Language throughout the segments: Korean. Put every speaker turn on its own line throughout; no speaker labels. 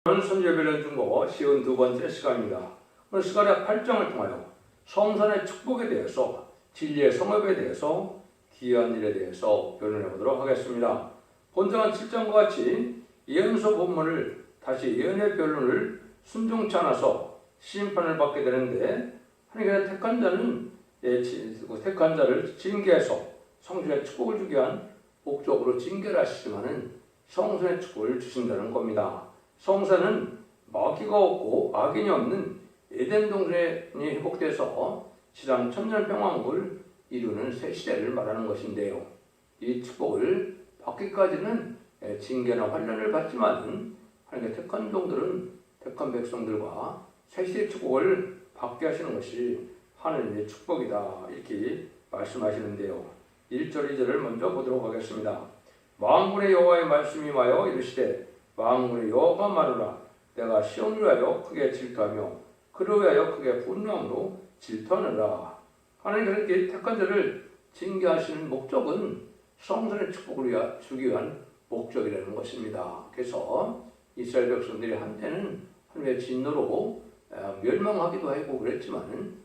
오늘 선제별련 중국어 쉬운 두 번째 시간입니다. 오늘 시간의 8장을 통하여 성산의 축복에 대해서, 진리의 성업에 대해서, 기이한 일에 대해서 변론해 보도록 하겠습니다. 본장은 7장과 같이 예언서 본문을 다시 예언의 변론을 순종치 않아서 심판을 받게 되는데, 하나님께서 택한 자를 징계해서 성전의 축복을 주기 위한 목적으로 징계를 하시지만은 성전의 축복을 주신다는 겁니다. 성산은 마귀가 없고 악인이 없는 에덴 동산이 회복돼서 지상 천년 평화국을 이루는 새 시대를 말하는 것인데요. 이 축복을 받기까지는 징계나 환난을 받지만 하나님의 택한 종들은 택한 백성들과 새 시대의 축복을 받게 하시는 것이 하나님의 축복이다, 이렇게 말씀하시는데요. 1절 2절을 먼저 보도록 하겠습니다. 만군의 여호와의 말씀이 와여 이르시되 만군의 여호와가 말하노라. 내가 시온을 위하여 크게 질투하며 그를 위하여 크게 분노함으로 질투하노라. 하나님께서 이렇게 택한 자를 징계하시는 목적은 성전의 축복을 주기 위한 목적이라는 것입니다. 그래서 이스라엘 백성들이 한때는 하나님의 진노로 멸망하기도 하고 그랬지만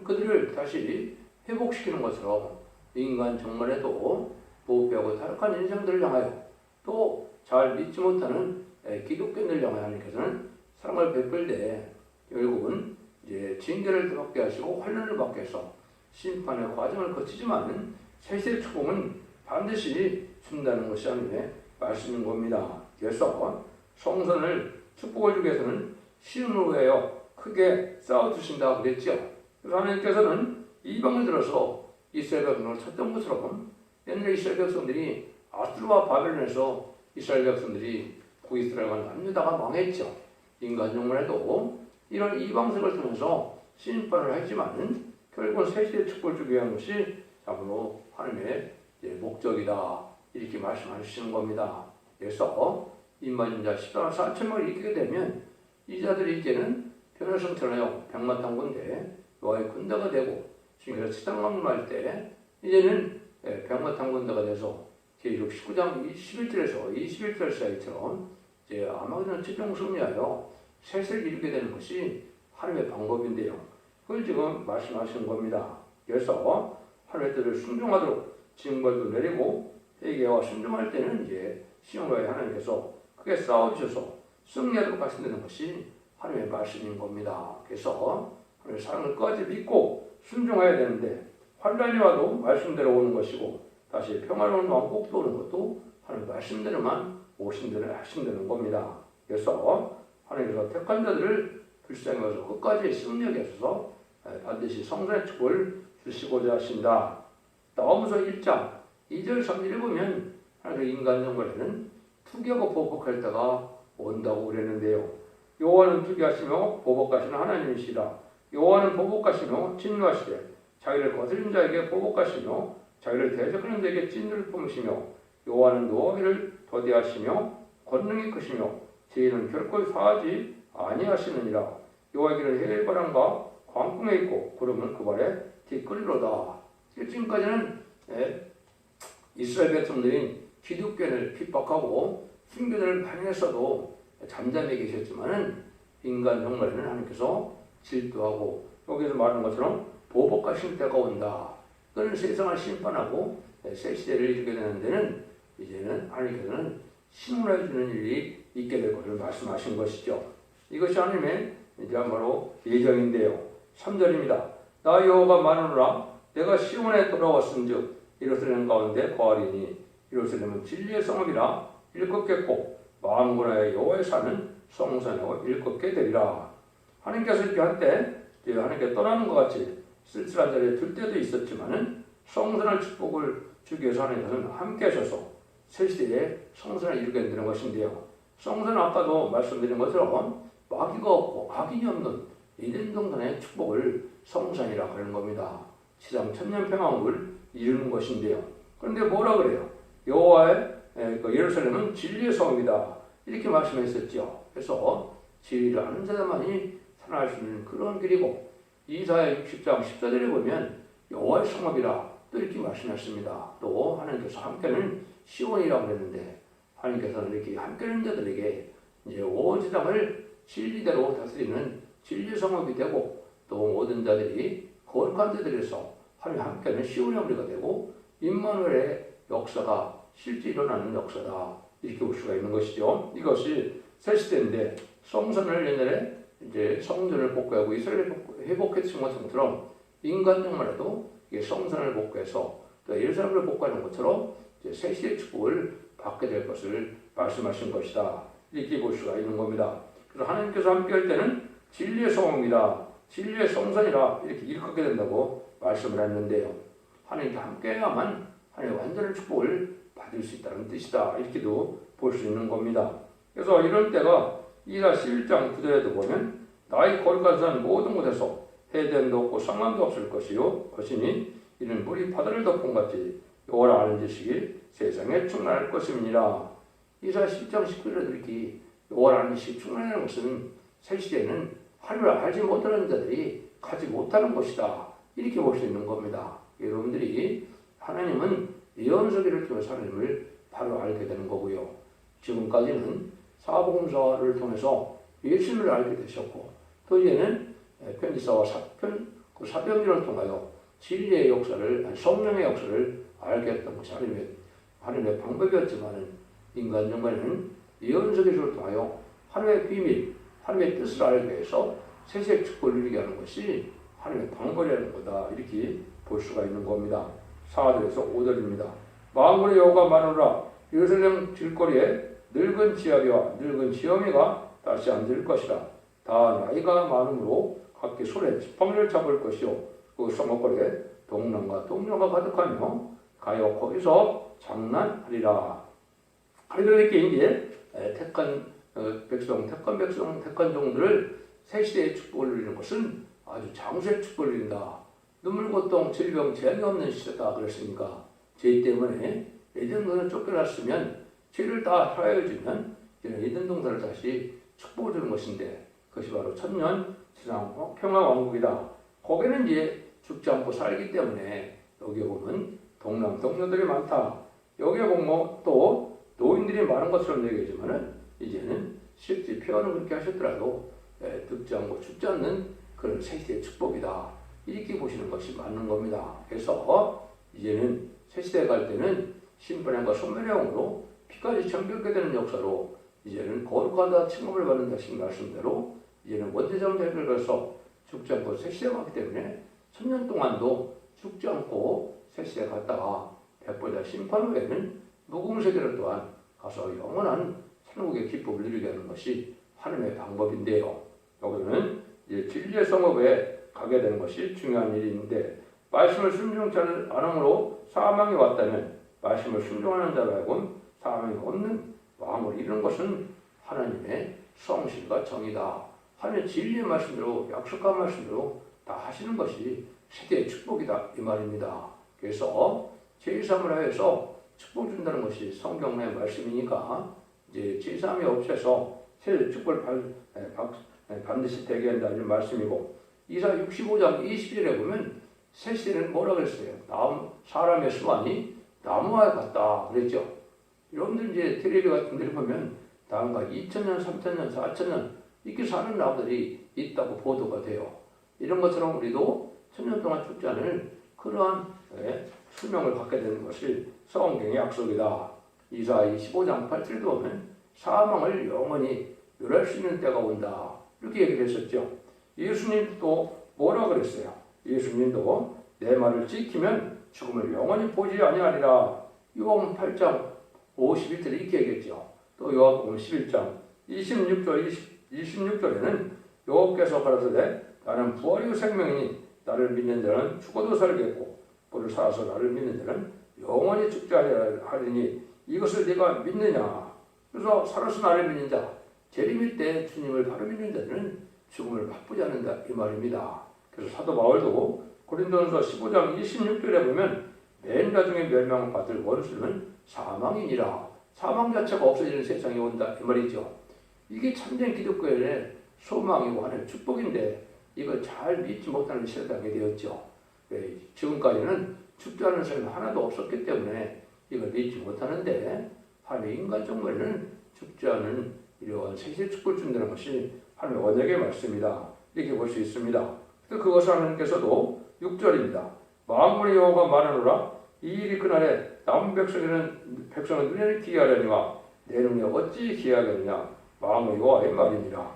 그들을 다시 회복시키는 것처럼 인간 정말에도 부패하고 타락한 인생들을 향하여 또 잘 믿지 못하는 기독교인들 향하여 하나님께서는 사랑을 베풀 때 결국은 이제 징계를 받게 하시고 환난을 받게 해서 심판의 과정을 거치지만 새시의 축복은 반드시 준다는 것이 하나님의 말씀인 겁니다. 그래서 성전을 축복을 주기 위해서는 시온을 위하여 크게 쌓아두신다 그랬죠. 그래서 하나님께서는 이방을 들어서 이스라엘 백성을 찾던 것처럼 옛날 이스라엘 백성들이 아수르와 바벨론에서 이스라엘 백성들이 북이스라엘과 남유다가 망했죠. 인간 정말에도 이런 이방색을 통해서 심판을 하지만 결국은 새시대의 축복을 주기 위한 것이 참으로 하나님의 목적이다, 이렇게 말씀하시는 겁니다. 그래서 인마진 자 14만 4천명을 이기게 되면 이 자들이 이제는 변화성천하여 백마탄군대 여호와의 군대가 되고 지금 치상강림할 때 이제는 백마탄군대가 돼서 계시록 19장 11절에서 21절 사이처럼 이제 아마겟돈 최종 승리하여 셋을 이루게 되는 것이 하나님의 방법인데요. 그걸 지금 말씀하시는 겁니다. 그래서 하나님의 뜻을 순종하도록 징벌도 내리고 회개와 순종할 때는 이제 시온과의 하나님께서 크게 싸워주셔서 승리하도록 하신다는 것이 하나님의 말씀인 겁니다. 그래서 하나님의 사랑을 끝까지 믿고 순종해야 되는데 환난이 와도 말씀대로 오는 것이고 다시 평화로운 왕국도 오는 것도 하나님 말씀대로만 하신다는 겁니다. 그래서 하나님께서 택한 자들을 불쌍히 여기서 끝까지 승리하게 하셔서 반드시 성전의 축복을 주시고자 하신다. 나아무서 1장 2절 3절에 보면 하나님의 인간 정벌에는 투기하고 보복할 때가 온다고 그랬는데요. 여호와는 투기하시며 보복하시는 하나님이시라. 여호와는 보복하시며 진노하시되 자기를 거스린 자에게 보복하시며 자기를 대적하는 자에게 진노를 품으시며 여호와는 노하기를 더디하시며 권능이 크시며 죄인은 결코 사하지 아니하시느니라. 여호와의 길은 해의 바람과 광풍에 있고 구름은 그 발에 뒷걸이로다. 지금까지는 이스라엘 백성들이 기독교인을 핍박하고 순교자를 반영했어도 잠잠히 계셨지만은 인간 정말에는 하나님께서 질투하고 여기서 말하는 것처럼 보복하실 때가 온다. 그런 세상을 심판하고 새 시대를 이루게 되는 데는 이제는 하나님께서는 신문해 주는 일이 있게 될 것을 말씀하신 것이죠. 이것이 하나님의 이제 바로 예정인데요. 3절입니다. 나 여호와가 말하노라. 내가 시온에 돌아왔은즉 예루살렘 가운데 거하리니 예루살렘은 진리의 성읍이라 일컫겠고 만군의 여호와의 산은 성산이라고 일컫게 되리라. 하나님께서 이렇게 한때 하나님께 떠나는 것 같이 쓸쓸한 자리에 들 때도 있었지만은 성산의 축복을 주기 위해서 하나님께서는 함께 하셔서 새 시대에 성산을 이루게 되는 것인데요. 성산은 아까도 말씀드린 것처럼 마귀가 없고 악인이 없는 에덴 동산의 축복을 성산이라 하는 겁니다. 지상 천년 평화국을 이루는 것인데요. 그런데 뭐라 그래요? 여호와의 예루살렘은 진리의 성읍이다, 이렇게 말씀했었죠. 그래서 진리를 아는 자만이 살아날 수 있는 그런 길이고 이사야 60장 14절에 보면 여호와의 성읍이라 또 이렇게 말씀했습니다. 또 하나님께서 함께는 시온이라고 그랬는데 하나님께서는 이렇게 함께하는 자들에게 이제 온 세상을 진리대로 다스리는 진리 성읍이 되고 또 모든 자들이 거룩한 자들에서 하나님 함께하는 시온의 우리가 되고 임마누엘의 역사가 실제 일어나는 역사다 이렇게 볼 수가 있는 것이죠. 이것이 새 시대인데 성전을 옛날에 이제 성전을 복구하고 이스라엘을 회복했던 것처럼 인간적만해도 성전을 복구해서 또 예루살렘을 복구하는 것처럼 이제 새 시대의 축복을 받게 될 것을 말씀하신 것이다 이렇게 볼 수가 있는 겁니다. 그래서 하나님께서 함께할 때는 진리의 성읍이다, 진리의 성전이라 이렇게 일컫게 된다고 말씀을 했는데요. 하나님께 함께해야만 하나님의 완전한 축복을 받을 수 있다는 뜻이다 이렇게도 볼 수 있는 겁니다. 그래서 이럴 때가 이사 11장 9절에도 보면 나의 거룩한 산 모든 곳에서 해됨도 없고 상함도 없을 것이니 이는 물이 바다를 덮은 같이 여호와를 아는 지식이 세상에 충만할 것입니다. 이사 10장 19절에도 이렇게 여호와를 아는 지식이 충만하는 것은 새 시대에는 하나님을 알지 못하는 자들이 가지 못하는 것이다 이렇게 볼 수 있는 겁니다. 여러분들이 하나님은 예언서기를 통해서 하나님을 바로 알게 되는 거고요. 지금까지는 사복음서를 통해서 예수님을 알게 되셨고 또 이제는 편지서와 사도행전을 통하여 진리의 역사를, 성령의 역사를 알게 했던 것이 하나님의 방법이었지만 인간 정말에는 예언서기를 통하여 하나님의 비밀, 하나님의 뜻을 알기 위해서 세세의 축복을 누리게 하는 것이 하나님의 방법이라는 거다 이렇게 볼 수가 있는 겁니다. 4절에서 5절입니다. 만군의 여호와가 말하노라 예루살렘 길거리에 늙은 지아비와 늙은 지엄이가 다시 앉을 것이라. 다 나이가 많으므로 각기 손에 지팡이를 잡을 것이요 그 성읍거리에 동남과 동료가 가득하며 가요 거기서 장난하리라. 이렇게 이제 택한 종들을 새 시대의 축복을 누리는 것은 아주 장수의 축복을 누린다. 눈물, 고통, 질병, 재앙이 없는 시대다 그랬으니까 죄 때문에 에덴 동산을 쫓겨났으면 죄를 다 사하여주면 에덴 동산을 다시 축복을 주는 것인데 그것이 바로 천년 세상 평화 왕국이다. 거기는 이제 죽지 않고 살기 때문에 여기에 보면 동료들이 많다. 여기에 보면 또 노인들이 많은 것처럼 얘기하지만은 이제는 실제 표현은 그렇게 하셨더라도 늙지 않고 죽지 않는 그런 새시대의 축복이다. 이렇게 보시는 것이 맞는 겁니다. 그래서 이제는 새시대에 갈 때는 심판과 손면의 영으로 피까지 정결게 되는 역사로 이제는 거룩하다 칭함을 받는다신 말씀대로 이제는 원죄점 해결해서 죽지 않고 새시대에 가기 때문에 천년 동안도 죽지 않고 새시대에 갔다가 백보자 심판 후에는 무궁세계를 또한 가서 영원한 천국의 기쁨을 누리게 하는 것이 하나님의 방법인데요. 여기는 이제 진리의 성읍에 가게 되는 것이 중요한 일인데 말씀을 순종치 않음으로 사망이 왔다면 말씀을 순종하는 자로 하여금 사망이 없는 왕을 이루는 것은 하나님의 성실과 정의다. 하나님의 진리의 말씀대로 약속한 말씀대로 다 하시는 것이 세대의 축복이다 이 말입니다. 그래서 제2삼을 하여서 축복 준다는 것이 성경의 말씀이니까 이제 제3이 없어서 세대 축복을 반드시 되게 한다는 말씀이고 이사 65장 20절에 보면 새 시대는 뭐라 그랬어요? 사람의 수완이 나무와 같다 그랬죠. 여러분들 이제 텔레비 같은 데 보면 다음과 2000년, 3000년, 4000년 이렇게 사는 나무들이 있다고 보도가 돼요. 이런 것처럼 우리도 천년 동안 죽지 않을 그러한 수명을 갖게 되는 것이 성경의 약속이다. 이사 25장 8절에도 보면 사망을 영원히 멸할 수 있는 때가 온다. 이렇게 얘기를 했었죠. 예수님도 뭐라 그랬어요? 예수님도 내 말을 지키면 죽음을 영원히 보지 아니하리라. 요한복음 8장 51절에 이렇게 얘기했죠. 또 요한복음 11장 26절에는 여호와께서 가라사대 나는 부활이요 생명이니 나를 믿는 자는 죽어도 살겠고 그를 살아서 나를 믿는 자는 영원히 죽지 아니하리니 이것을 네가 믿느냐. 그래서 살아서 나를 믿는 자 재림일 때 주님을 바로 믿는 자들은 죽음을 맛보지 않는다 이 말입니다. 그래서 사도 바울도 고린도전서 15장 26절에 보면 맨 나중에 멸망을 받을 원수는 사망이니라. 사망 자체가 없어지는 세상이 온다 이 말이죠. 이게 참된 기독교의 소망이고 하나님의 축복인데 이걸 잘 믿지 못하는 세상이 되었죠. 지금까지는 죽지 않은 사람이 하나도 없었기 때문에 이걸 믿지 못하는데 하나님의 인간 정말에는 죽지 않은 이런 세세 축복을 준다는 것이 하나님의 언약의 말씀이다. 이렇게 볼 수 있습니다. 그것을 하나님께서도 6절입니다. 만군의 여호와가 말하노라 이 일이 그날에 남은 백성의 눈에는 기이하려니와 내 눈에 어찌 기이하겠느냐 만군의 여호와의 말입니다.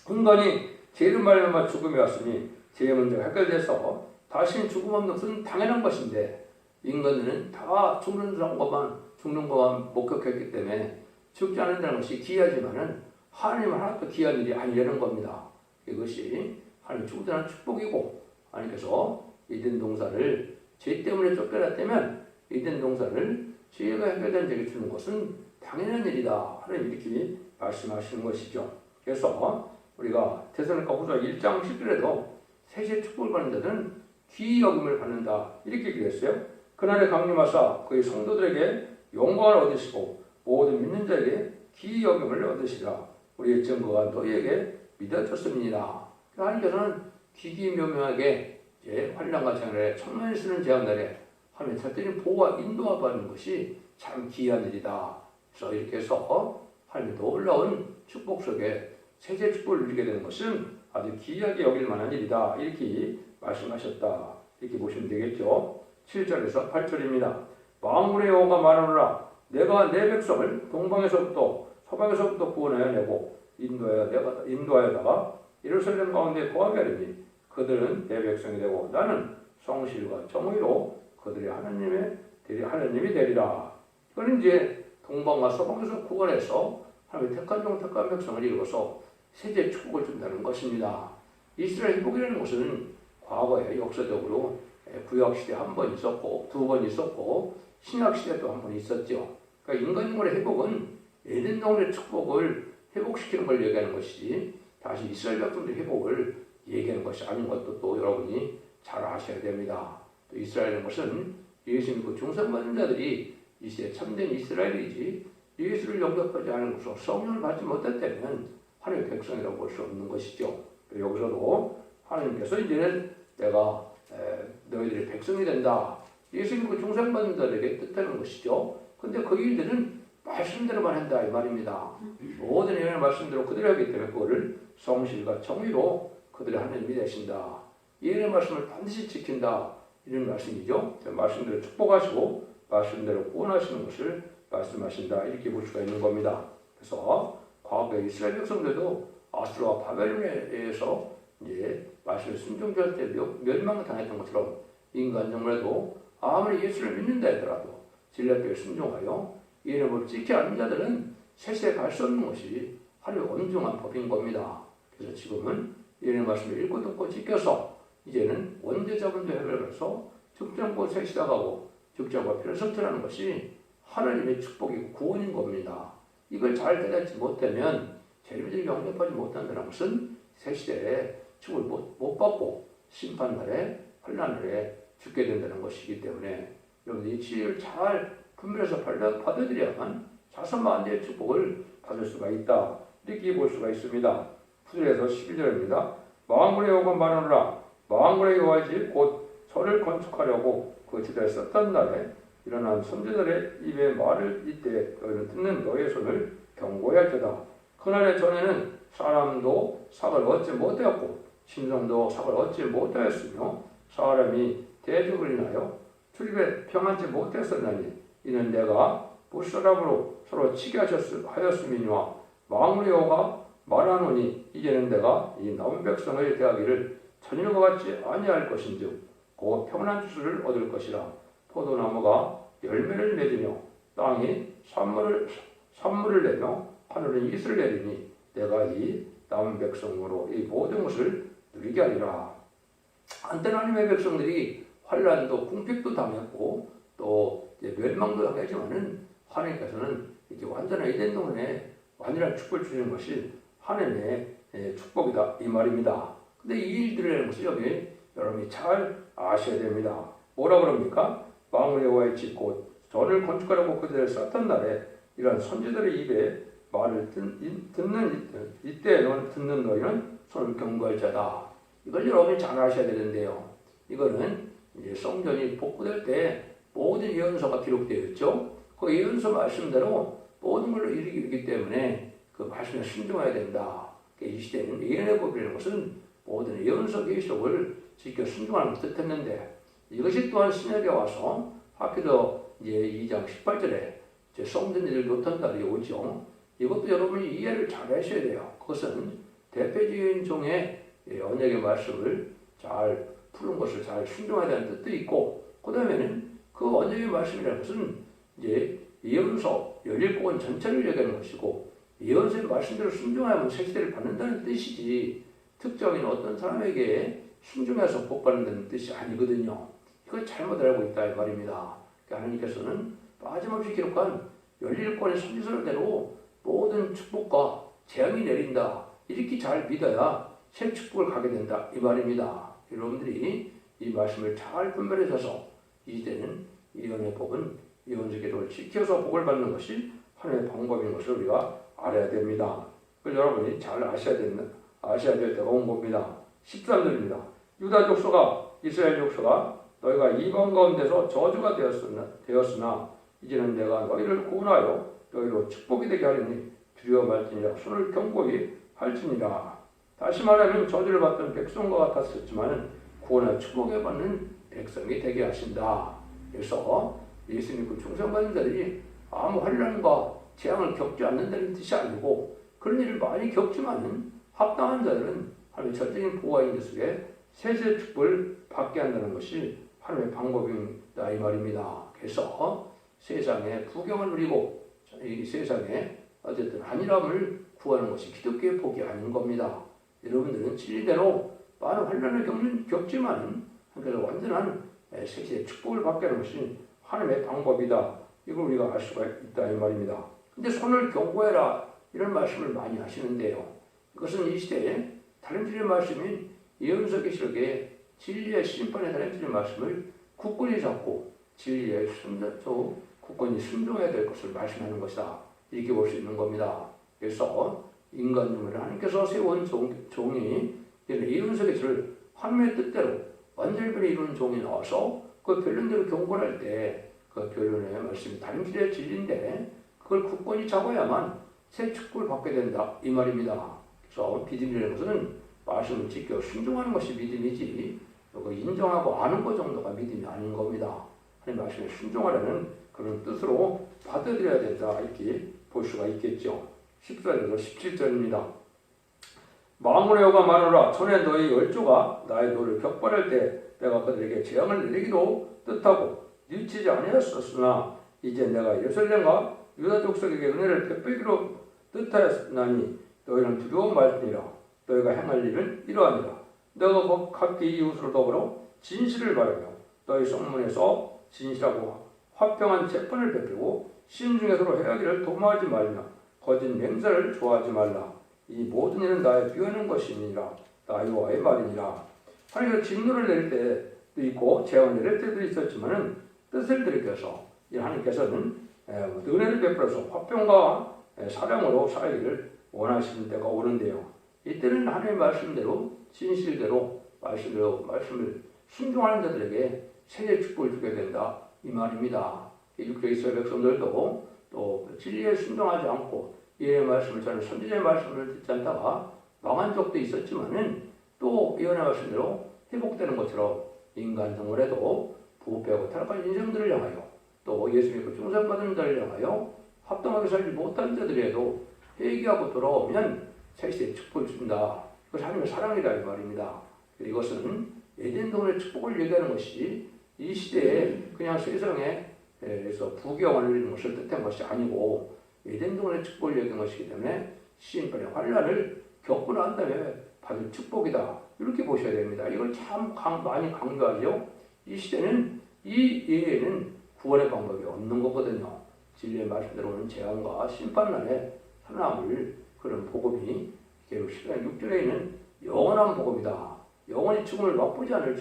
인간이 죄를 말미암아 죽음이 왔으니 죄의 문제가 해결돼서 다시는 죽음 없는 것은 당연한 것인데 인간들은 다 죽는 것만 목격했기 때문에 죽지 않는다는 것이 기이하지만은 하나님은 하나도 기이한 일이 아니라는 겁니다. 이것이 하나님 주고자는 축복이고 하나님께서 이든 동산을 죄 때문에 쫓겨났다면 이든 동산을 죄가 해결된 자에게 주는 것은 당연한 일이다. 하나님 이렇게 말씀하시는 것이죠. 그래서 우리가 데살로니가 후서 1장 10절에도 세세 축복을 받는 자들은 귀히 여김을 받는다. 이렇게 기록했어요. 그날에 강림하사 그의 성도들에게 영광을 얻으시고 모든 믿는 자에게 귀히 여김을 얻으시라. 우리의 증거가 너희에게 믿어졌음이니라. 하나님께서는 기기묘묘하게 환난과 장애에 천만이 쓰는 제한날에 하나님의 절대적인 보호와 인도와 받는 것이 참 기이한 일이다. 그래서 이렇게 해서 하나님의 놀라운 축복 속에 세세 축복을 누리게 되는 것은 아주 기이하게 여길 만한 일이다. 이렇게 말씀하셨다. 이렇게 보시면 되겠죠. 7절에서 8절입니다. 만군의 여호와가 말하노라 내가 내 백성을 동방에서부터 서방에서부터 구원하여 내고 인도하여다가 예루살렘 가운데 거하게 하리니 그들은 내 백성이 되고 나는 성실과 정의로 그들의 하나님이 되리라. 이거는 이제 동방과 서방에서 구원해서 하나님의 택한 백성을 이루어서 세계 축복을 준다는 것입니다. 이스라엘 회복이라는 것은 과거에 역사적으로 구약시대 한 번 있었고 두 번 있었고 신약시대도 한 번 있었죠. 그러니까 인간의 회복은 에덴 동산의 축복을 회복시키는 걸 얘기하는 것이지 다시 이스라엘 백성들의 회복을 얘기하는 것이 아닌 것도 또 여러분이 잘 아셔야 됩니다. 또 이스라엘은 것은 예수 믿고 중생받는 자들이 이 시대 참된 이스라엘이지 예수를 영접하지 않은 것으로 성령을 받지 못했다면 하나님의 백성이라고 볼 수 없는 것이죠. 여기서도 하나님께서 이제는 내가 너희들의 백성이 된다. 예수 믿고 중생받는 자들에게 뜻하는 것이죠. 근데 그 일들은 말씀대로만 한다 이 말입니다. 모든 예언의 말씀대로 그대로 하기 때문에 그거를 성실과 정의로 그들의 하나님이 되신다. 예언의 말씀을 반드시 지킨다. 이런 말씀이죠. 말씀대로 축복하시고 말씀대로 구원하시는 것을 말씀하신다. 이렇게 볼 수가 있는 겁니다. 그래서 과거에 이스라엘 백성들도 아수르와 바벨론에 의해서 이제 말씀을 순종할 때 멸망을 당했던 것처럼 인간 정말도 아무리 예수를 믿는다 하더라도 진리교에 순종하여 예언을 지키지 않는 자들은 세세에 갈 수 없는 것이 하나님의 엄중한 법인 겁니다. 그래서 지금은 예언의 말씀을 읽고 듣고 지켜서 이제는 원죄자분도 해결해서 죽정고 세시다가고 죽정과 피를 섭취하는 것이 하나님의 축복이고 구원인 겁니다. 이걸 잘 깨닫지 못하면 재림을 영접하지 못한다는 것은 새 시대에 축을 못 받고 심판날에 환난날에 죽게 된다는 것이기 때문에 여러분들이 이 지혜를 잘 분별해서 받아들여야만 자선만대의 축복을 받을 수가 있다. 이렇게 볼 수가 있습니다. 9절에서 11절입니다. 만군의 여호와가 말하노라 만군의 여호와의 집 곧 저를 건축하려고 그 집에 썼던 날에 일어난 선지자들의 입에 말을 이때 너희는 듣는 너희의 손을 경고해야 할지어다. 그날에 전에는 사람도 삭을 얻지 못하였고 심성도 삭을 얻지 못하였으며 사람이 대적을 인하여 출입에 평안치 못했었나니 이는 내가 무사람으로 서로 치게 하였음이니와 만군의 여호와가 말하노니 이제는 내가 이 남은 백성의 대하기를 전일과 같이 아니할 것인즉 곧 평안한 추수를 얻을 것이라. 포도나무가 열매를 맺으며 땅이 산물을 내며 하늘은 이슬을 내리니 내가 이 남은 백성으로 이 모든 것을 누리게 하리라. 한때는 하나님의 백성들이 환난도 궁핍도 당했고 또 멸망도 당했지만은 하나님께서는 이제 완전한 에덴 동안에 완전한 축복을 주시는 것이 하나님의 축복이다 이 말입니다. 근데 이 일들이라는 것을 여기 여러분이 잘 아셔야 됩니다. 뭐라 그럽니까? 만군의 여호와의 집 곧 전을 건축하려고 그들을 썼던 날에 이런 선지자들의 입에 말을 듣는 이때는 듣는 너희는 손을 경고할 자다. 이걸 여러분이 잘 아셔야 되는데요. 이거는 이제 성전이 복구될 때 모든 예언서가 기록되어 있죠. 그 예언서 말씀대로 모든 걸로 이루기 때문에 그 말씀에 순종해야 된다. 이 시대는 예언의 법이라는 것은 모든 예언서 계시록을 지켜 순종하는 것을 뜻했는데 이것이 또한 신약에 와서 하필더 이제 2장 18절에 성전 일을 못한 날이 오죠. 이것도 여러분이 이해를 잘 하셔야 돼요. 그것은 대표적인 종의 언약의 말씀을 잘 푸는 것을 잘 순종해야 되는 뜻도 있고, 그 다음에는 그 언약의 말씀이라는 것은 이제 예언서 17권 전체를 얘기하는 것이고, 예언서의 말씀대로 순종하면 새 시대를 받는다는 뜻이지 특정인 어떤 사람에게 순종해서 복 받는다는 뜻이 아니거든요. 이걸 잘못 알고 있다 이 말입니다. 하나님께서는 빠짐없이 기록한 17권의 선지서대로 모든 축복과 재앙이 내린다. 이렇게 잘 믿어야 새 축복을 가게 된다 이 말입니다. 여러분들이 이 말씀을 잘 분별해서 이 시대는 예언의 복은 예언적 기록을 지켜서 복을 받는 것이 하나님의 방법인 것을 우리가 알아야 됩니다. 그걸 여러분이 잘 아셔야 될 때가 온 겁니다. 13절입니다. 유다 족속아 이스라엘 족속아 너희가 이방 가운데서 저주가 되었으나 이제는 내가 너희를 구원하여 너희로 축복이 되게 하리니 두려워 말지니라. 손을 견고히 할지니라. 다시 말하면 저주를 받던 백성과 같았었지만 구원하여 축복을 받는 백성이 되게 하신다. 그래서 예수 믿고 충성받는 자들이 아무 환난과 재앙을 겪지 않는다는 뜻이 아니고 그런 일을 많이 겪지만은 합당한 자들은 하나님의 전적인 보호와 인도 속에 세세 축복을 받게 한다는 것이 하나님의 방법이다 이 말입니다. 그래서 세상에 부경을 누리고 이 세상에 어쨌든 안일함을 구하는 것이 기독교의 복이 아닌 겁니다. 여러분들은 진리대로 많은 환난을 겪지만 그래서 완전한 세계의 축복을 받게 하는 것이 하나님의 방법이다. 이걸 우리가 알 수가 있다 이 말입니다. 근데 손을 경고해라 이런 말씀을 많이 하시는데요. 이것은 이 시대에 다름질의 말씀인 예언서 계시록에 진리의 심판의 다름질의 말씀을 굳건히 잡고 진리의 굳건히 순종해야 될 것을 말씀하는 것이다. 이렇게 볼 수 있는 겁니다. 그래서 인간중을 하나님께서 세운 종이 예언서 계시를 하나님의 뜻대로 완전히 이루는 종이 나와서 그 변론대로 경고할 때 그 변론의 말씀이 다름질의 진리인데 그걸 굳건히 잡아야만 새 축복을 받게 된다 이 말입니다. 그래서 믿음이라는 것은 말씀을 지켜 순종하는 것이 믿음이지 인정하고 아는 것 정도가 믿음이 아닌 겁니다. 하나님 말씀에 순종하라는 그런 뜻으로 받아들여야 된다 이렇게 볼 수가 있겠죠. 14절에서 17절입니다. 망군의 여호가 말하라. 전에 너희 열조가 나의 노를 격발할 때 내가 그들에게 재앙을 내리기도 뜻하고 뉘치지 아니하였으나 이제 내가 예루살렘과 유다 족속에게 은혜를 베풀기로 뜻하였나니 너희는 두려워 말지니라. 너희가 행할 일은 이러하니라. 너가 각기 이웃으로 더불어 진실을 바라며 너희 성문에서 진실하고 화평한 재판을 베풀고 신중에 서로 해하기를 도모하지 말며 거짓 맹세를 좋아하지 말라. 이 모든 일은 나의 비하는 것이니라. 나 여호와의 말이니라. 하나님께서 진노를 내릴 때도 있고 재앙을 내릴 때도 있었지만은 뜻을 들이켜서 하나님께서는 은혜를 베풀어서 화평과 사랑으로 살기를 원하시는 때가 오는데요. 이때는 하나님의 말씀대로 진실대로 말씀을 순종하는 자들에게 세계 축복을 주게 된다 이 말입니다. 육체 이스라엘 백성들도 또 진리에 순종하지 않고 예언의 말씀을 전하는 선지자의 말씀을 듣지 않다가 망한 적도 있었지만은 또 예언의 말씀대로 회복되는 것처럼 인간 생활에도 부패하고 타락한 인생들을 향하여 또 예수 믿고 충성받은 자를 향하여 합당하게 살지 못한 자들에도 회개하고 돌아오면 새시대의 축복을 준다. 그것이 하나님의 사랑이다 이 말입니다. 이것은 에덴 동안의 축복을 얘기하는 것이 이 시대에 그냥 세상에서 부귀영화를 누리는 것을 뜻한 것이 아니고 에덴 동안의 축복을 얘기하는 것이기 때문에 시인판의 환난을 겪고 난 다음에 받을 축복이다. 이렇게 보셔야 됩니다. 이걸 참 많이 강조하죠. 이 시대는 이 예에는 구원의 방법이 없는 거거든요. 진리의 말씀대로 오는 재앙과 심판날에 살아남을 그런 복음이 계속 시간 6절에 있는 영원한 복음이다. 영원히 죽음을 맛보지 않을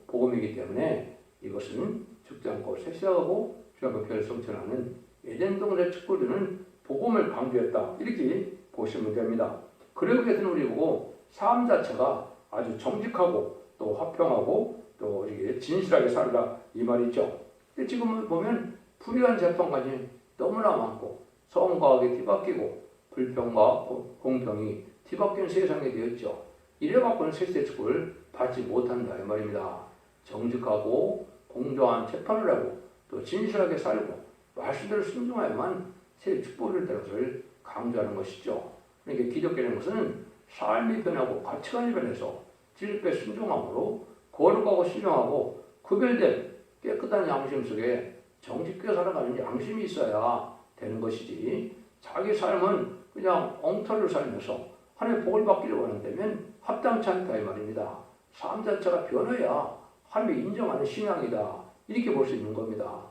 복음이기 때문에 이것은 죽지 않고 새시하고 주님과 결성천하는 에덴 동안의 축복을 주는 복음을 강조했다. 이렇게 보시면 됩니다. 그러기 위해서는 우리 보고 삶 자체가 아주 정직하고 또 화평하고 또 이게 진실하게 살라 이 말이죠. 근데 지금 보면 불의한 재판까지 너무나 많고 성과하게 뒤바뀌고 불평과 공평이 뒤바뀐 세상이 되었죠. 이래갖고는 색시대 축복을 받지 못한다 이 말입니다. 정직하고 공정한 재판을 하고 또 진실하게 살고 말씀대로 순종하여만 새 축복을 이룰 것을 강조하는 것이죠. 그러니까 기독교라는 것은 삶이 변하고 가치관이 변해서 진리에 순종함으로 거룩하고 신령하고 구별된 깨끗한 양심 속에 정직하게 살아가는 양심이 있어야 되는 것이지, 자기 삶은 그냥 엉터리로 살면서 하나님의 복을 받기를 원한다면 합당치 않다 이 말입니다. 삶 자체가 변해야 하나님이 인정하는 신앙이다 이렇게 볼 수 있는 겁니다.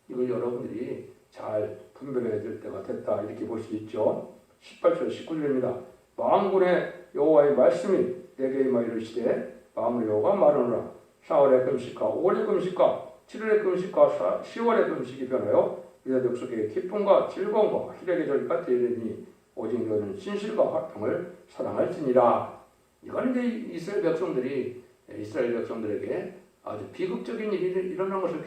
이걸 여러분들이 잘 분별해야 될 때가 됐다 이렇게 볼 수 있죠. 18절 19절입니다. 만군의 여호와의 말씀이 내게 임하 이르시되 만군의 여호와가 말하노라. 4월의 금식과 5월의 금식과 7월의 금식과 10월의 금식이 변하여 유다족 속에 기쁨과 즐거움과 희락의 절기가 되리니 오직 너는 진실과 화평을 사랑할지니라. 이건 이제 이스라엘 백성들에게 아주 비극적인 일이 일어난 것을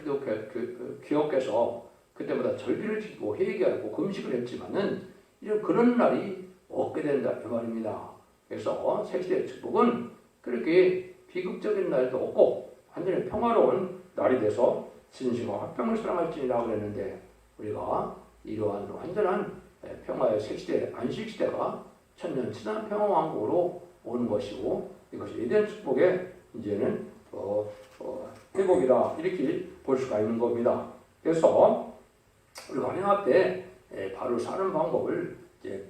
기억해서 그때마다 절기를 지키고 회개하고 금식을 했지만은 이런 그런 날이 없게 된다 이 말입니다. 그래서 색시대의 축복은 그렇게 비극적인 날도 없고 완전히 평화로운 날이 돼서 진실과 화평을 사랑할지니라 그랬는데, 우리가 이러한 완전한 평화의 색시대 안식시대가 천년 지난 평화왕국으로 오는 것이고, 이것이 에덴 축복의 이제는 회복이다 이렇게 볼 수가 있는 겁니다. 그래서 우리가 환영할 때 바로 사는 방법을 이제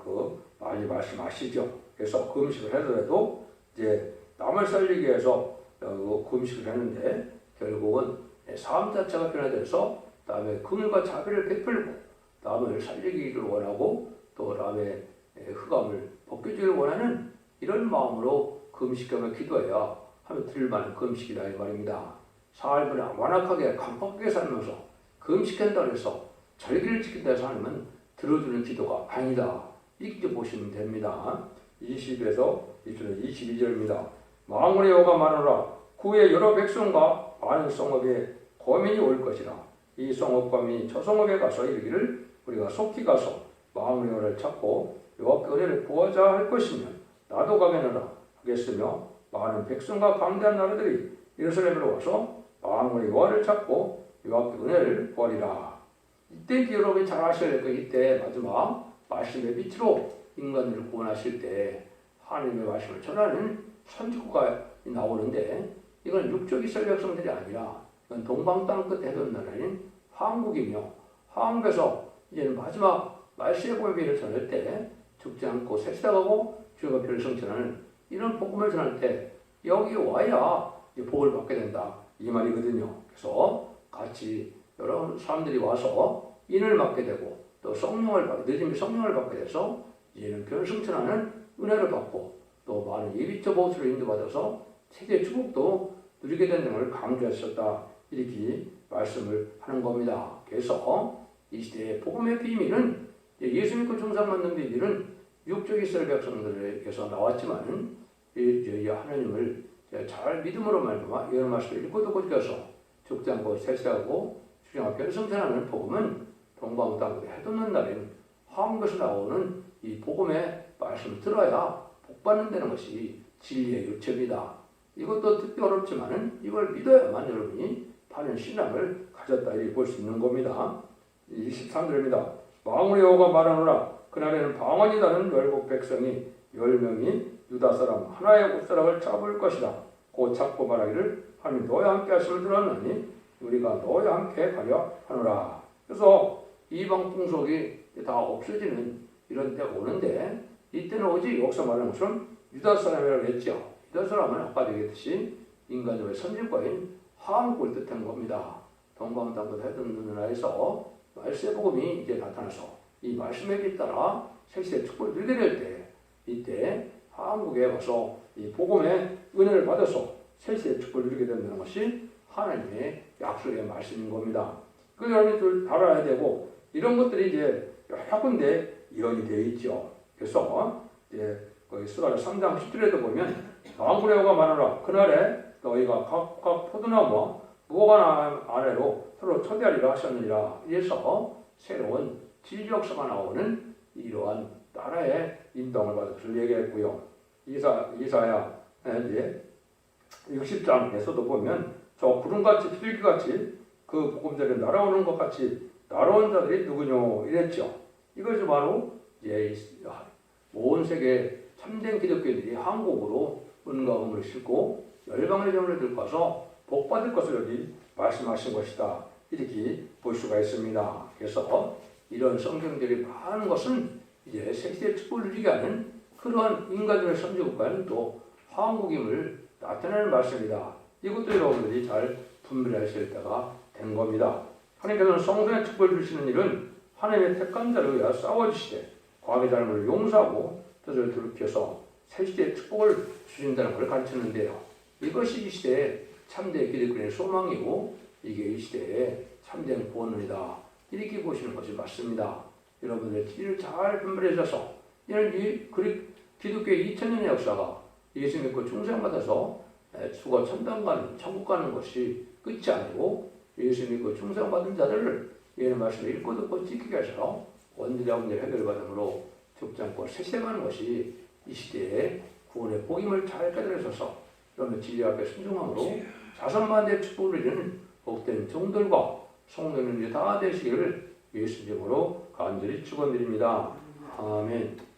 많이 말씀하시죠. 그래서 금식을 하더라도 이제 남을 살리기 위해서 금식을 했는데 결국은 삶 자체가 변화돼서 다음에 긍휼과 자비를 베풀고 남을 살리기를 원하고 또 남의 흑암을 벗겨주기를 원하는 이런 마음으로 금식하며 기도해야 하면 들만한 금식이다 이 말입니다. 삶을 완악하게 강팍하게 살면서 금식한다고 해서 절기를 지킨다 해서 하나님은 들어주는 기도가 아니다 이렇게 보시면 됩니다. 20에서 22절입니다. 만군의 여호와가 말하노라. 후에 여러 백성과 많은 성읍에 거민이 올 것이라. 이 성읍 거민이 저 성읍에 가서 이르기를 우리가 속히 가서 만군의 여호와를 찾고 여호와께 은혜를 구하자 할 것이면 나도 가겠노라 하겠으며, 많은 백성과 강대한 나라들이 예루살렘으로 와서 만군의 여호와를 찾고 여호와께 은혜를 구하리라. 이때 여러분이 잘 아셔야 될 거예요. 이때 마지막 말씀의 빛으로 인간들을 구원하실 때 하나님의 말씀을 전하는 선지구가 나오는데, 이건 육적 이스라엘 백성들이 아니라 이건 동방 땅끝 해변 나라인 한국이며, 한국에서 이제는 마지막 말씀의 복음을 전할 때 죽지 않고 새시다가고 주가 별을 성천하는 이런 복음을 전할 때 여기 와야 복을 받게 된다 이 말이거든요. 그래서 같이 여러 사람들이 와서 인을 맡게 되고 또 늦음이 성령을 받게 돼서 이제는 교회를 승천하는 은혜를 받고 또 많은 예비처 보수로 인도받아서 세계 축복도 누리게 되는 것을 강조하셨다 이렇게 말씀을 하는 겁니다. 그래서 이 시대의 복음의 비밀은 예수 믿고 중상 받는 비밀은 육적 이스라엘 백성들에게서 나왔지만 하나님을 잘 믿음으로 말미암아 이런 말씀을 읽고 듣고 지켜서 죽지 않고 세세하고 주장하고 교회를 승천하는 복음은 동방 땅끝에 해돋는 날인 한국에서 나오는 이 복음의 말씀을 들어야 복받는 되는 것이 진리의 요체입니다. 이것도 듣기 어렵지만은 이걸 믿어야만 여러분이 바른 신앙을 가졌다 이렇게 볼 수 있는 겁니다. 23절입니다. 만군의 여호와가 말하노라. 그날에는 방언이다는 열국 백성이 10명이 유다 사람 하나의 옷사락을 잡을 것이라. 곧 잡고 말하기를 하나님 너와 함께 하심을 들었나니 우리가 너와 함께 가려 하노라. 그래서 이방 풍속이 다 없어지는 이런 때가 오는데, 이때는 오직 여기서 말하는 것처럼 유다 사람이라고 했죠. 유다 사람은 아까 얘기했듯이 인간적인 선진과인 한국을 뜻하는 겁니다. 동방 땅끝 해돋는 나라에서 말씀의 복음이 이제 나타나서 이 말씀에 빛 따라 색시의 축복을 누리게 될 때, 이때 한국에 와서 이 복음의 은혜를 받아서 색시의 축복을 누리게 된다는 것이 하나님의 약속의 말씀인 겁니다. 그 여러분이 알아야 되고, 이런 것들이 이제 여러 군데 이론이 되어 있죠. 그래서 이제 거기 스가랴 3장 10절에도 보면 만군의 여호와가 말하노라. 그날에 너희가 각각 포도나무와 무화과 아래로 서로 초대하리라 하셨느니라. 이래서 새로운 진리 역사가 나오는 이러한 나라의 인정을 받은 것을 얘기했고요. 이사야 이제 60장에서도 보면 저 구름같이 필기같이 그 복음자들이 날아오는 것 같이 날아온 자들이 누구뇨 이랬죠. 이것이 바로 이제 온 세계 참된 기독교인들이 한국으로 은과 음을 싣고 열방의 점을 들고 가서 복받을 것을 여기 말씀하신 것이다. 이렇게 볼 수가 있습니다. 그래서 이런 성경들이 많은 것은 이제 세계의 축복을 누리게 하는 그러한 인간들의 선지국가는 또 한국임을 나타내는 말씀이다. 이것도 여러분들이 잘 분별하실 때가 된 겁니다. 하나님께서는 성전의 축복을 주시는 일은 하나님의 택한 자를 위하여 싸워주시되 과거의 잘못을 용서하고 뜻을 돌이켜서 새 시대의 축복을 주신다는 걸 가르치는데요. 이것이 이 시대의 참된 기독교의 소망이고 이게 이 시대의 참된 구원이다. 이렇게 보시는 것이 맞습니다. 여러분들 길을 잘 분별해서 이런 기독교의 2000년의 역사가 예수 믿고 충성받아서 죽어 천당 가는 천국 가는 것이 끝이 아니고 예수 믿고 충성받은 자들을 이런 말씀을 읽고 듣고 지키게 해서 원죄와 문제를 해결받음으로 죽지 않고 세세하는 것이 이 시대의 구원의 복임을 잘 깨달으셔서 여러분 진리 앞에 순종함으로 자선만대의 축복을 누리는 복된 종들과 성도님들이 다 되시기를 예수님으로 간절히 축원드립니다. 아멘.